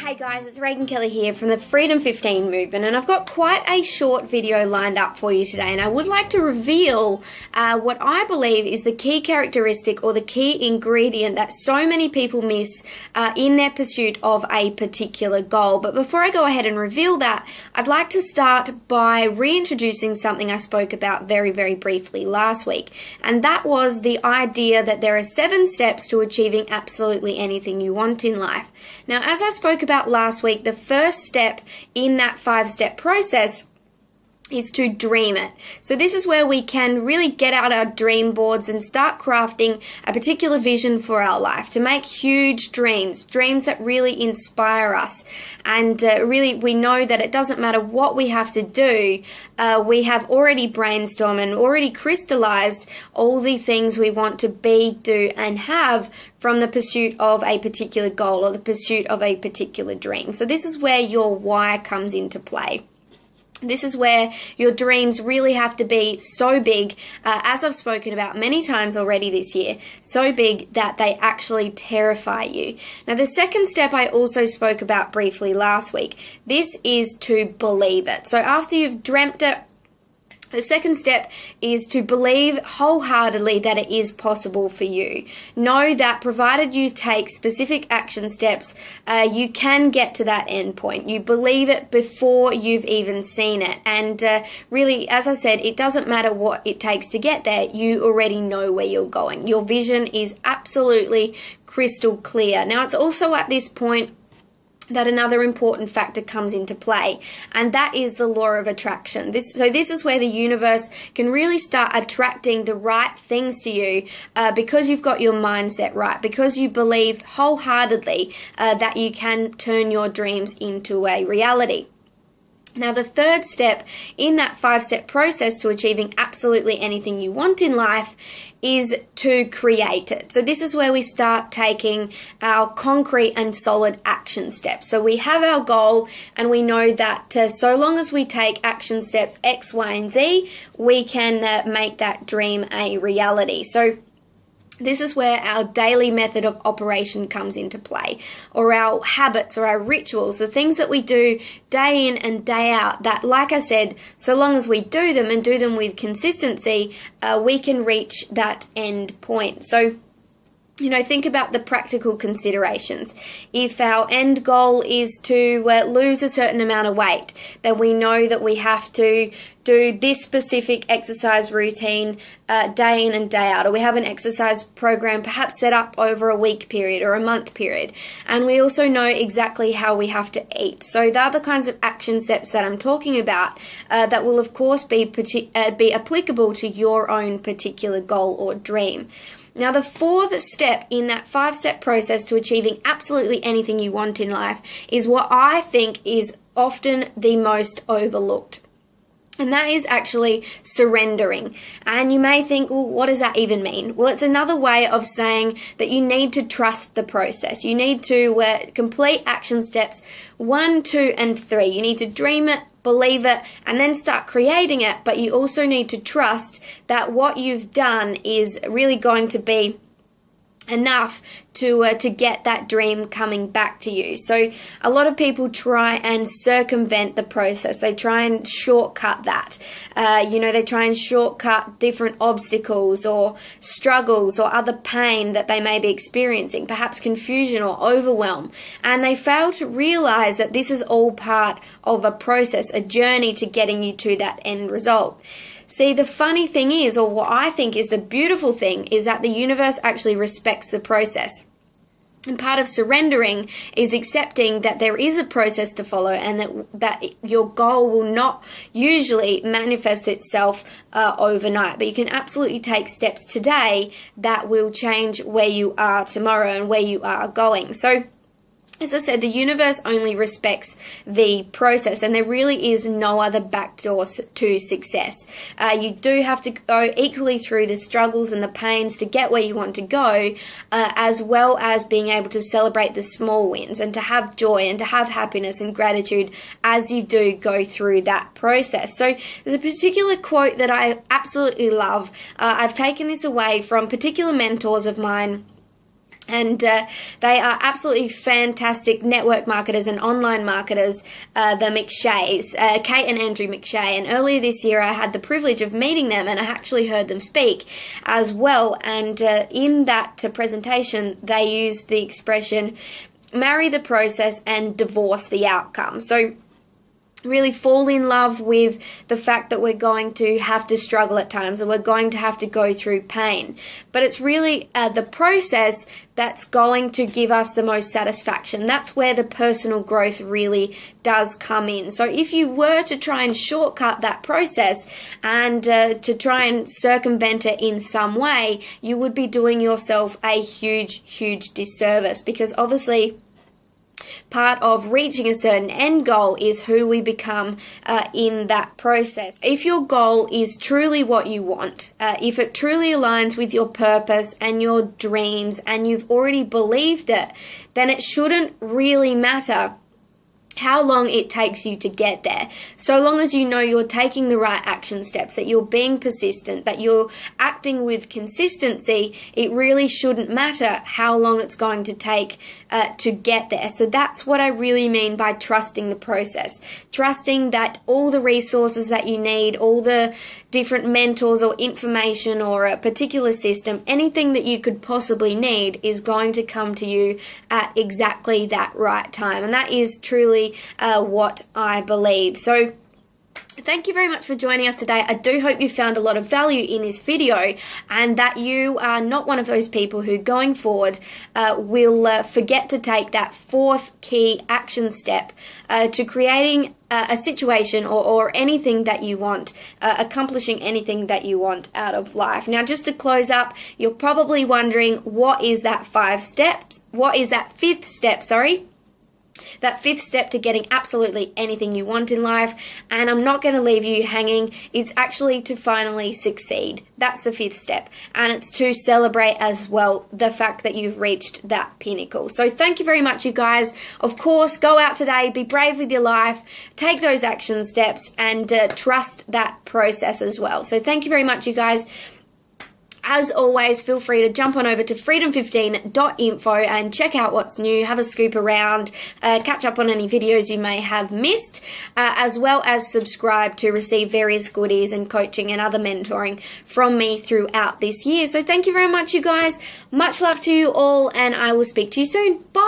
Hey guys, it's Raegan here from the Freedom 15 movement, and I've got quite a short video lined up for you today, and I would like to reveal what I believe is the key characteristic or the key ingredient that so many people miss in their pursuit of a particular goal. But before I go ahead and reveal that, I'd like to start by reintroducing something I spoke about very briefly last week, and that was the idea that there are 7 steps to achieving absolutely anything you want in life. Now, as I spoke about last week, the first step in that 5-step process is to dream it. So this is where we can really get out our dream boards and start crafting a particular vision for our life, to make huge dreams that really inspire us. And really, we know that it doesn't matter what we have to do, we have already brainstormed and already crystallized all the things we want to be, do, and have from the pursuit of a particular goal or the pursuit of a particular dream. So this is where your why comes into play. This is where your dreams really have to be so big, as I've spoken about many times already this year, so big that they actually terrify you. Now, the second step I also spoke about briefly last week. This is to believe it. So after you've dreamt it, the second step is to believe wholeheartedly that it is possible for you. Know that provided you take specific action steps, you can get to that end point. You believe it before you've even seen it. And really, as I said, it doesn't matter what it takes to get there. You already know where you're going. Your vision is absolutely crystal clear. Now, it's also at this point that another important factor comes into play, and that is the law of attraction. This is where the universe can really start attracting the right things to you because you've got your mindset right, because you believe wholeheartedly that you can turn your dreams into a reality. Now, the third step in that 5-step process to achieving absolutely anything you want in life is to create it. So this is where we start taking our concrete and solid action steps. So we have our goal, and we know that so long as we take action steps X, Y, and Z, we can make that dream a reality. So this is where our daily method of operation comes into play, or our habits or our rituals, the things that we do day in and day out that, like I said, so long as we do them and do them with consistency, we can reach that end point. So, think about the practical considerations. If our end goal is to lose a certain amount of weight, then we know that we have to do this specific exercise routine day in and day out, or we have an exercise program perhaps set up over a week period or a month period, and we also know exactly how we have to eat. So they're the kinds of action steps that I'm talking about that will of course be applicable to your own particular goal or dream. Now, the 4th step in that 5-step process to achieving absolutely anything you want in life is what I think is often the most overlooked. And that is actually surrendering. And you may think, well, what does that even mean? Well, it's another way of saying that you need to trust the process. You need to complete action steps 1, 2, and 3. You need to dream it, believe it, and then start creating it. But you also need to trust that what you've done is really going to be enough to get that dream coming back to you. So a lot of people try and circumvent the process. They try and shortcut that. They try and shortcut different obstacles or struggles or other pain that they may be experiencing, perhaps confusion or overwhelm. And they fail to realize that this is all part of a process, a journey to getting you to that end result. See, the funny thing is, or what I think is the beautiful thing, is that the universe actually respects the process. And part of surrendering is accepting that there is a process to follow, and that your goal will not usually manifest itself overnight. But you can absolutely take steps today that will change where you are tomorrow and where you are going. So, as I said, the universe only respects the process, and there really is no other backdoor to success. You do have to go equally through the struggles and the pains to get where you want to go, as well as being able to celebrate the small wins and to have joy and to have happiness and gratitude as you do go through that process. So there's a particular quote that I absolutely love. I've taken this away from particular mentors of mine And they are absolutely fantastic network marketers and online marketers, the McShays, Kate and Andrew McShay. And earlier this year, I had the privilege of meeting them, and I actually heard them speak as well. And in that presentation, they used the expression, marry the process and divorce the outcome. So really fall in love with the fact that we're going to have to struggle at times, and we're going to have to go through pain. But it's really the process that's going to give us the most satisfaction. That's where the personal growth really does come in. So if you were to try and shortcut that process and to try and circumvent it in some way, you would be doing yourself a huge disservice, because obviously part of reaching a certain end goal is who we become in that process. If your goal is truly what you want, if it truly aligns with your purpose and your dreams, and you've already believed it, then it shouldn't really matter how long it takes you to get there. So long as you know you're taking the right action steps, that you're being persistent, that you're acting with consistency, it really shouldn't matter how long it's going to take to get there. So that's what I really mean by trusting the process. Trusting that all the resources that you need, all the different mentors or information or a particular system, anything that you could possibly need is going to come to you at exactly that right time. And that is truly what I believe. So thank you very much for joining us today. I do hope you found a lot of value in this video, and that you are not one of those people who going forward will forget to take that fourth key action step to creating a situation or anything that you want, accomplishing anything that you want out of life. Now, just to close up, you're probably wondering, what is that fifth step, sorry? That fifth step to getting absolutely anything you want in life. And I'm not going to leave you hanging. It's actually to finally succeed. That's the fifth step. And it's to celebrate as well the fact that you've reached that pinnacle. So thank you very much, you guys. Of course, go out today, be brave with your life, take those action steps, and trust that process as well. So thank you very much, you guys. As always, feel free to jump on over to freedom15.info and check out what's new, have a scoop around, catch up on any videos you may have missed, as well as subscribe to receive various goodies and coaching and other mentoring from me throughout this year. So thank you very much, you guys. Much love to you all, and I will speak to you soon. Bye.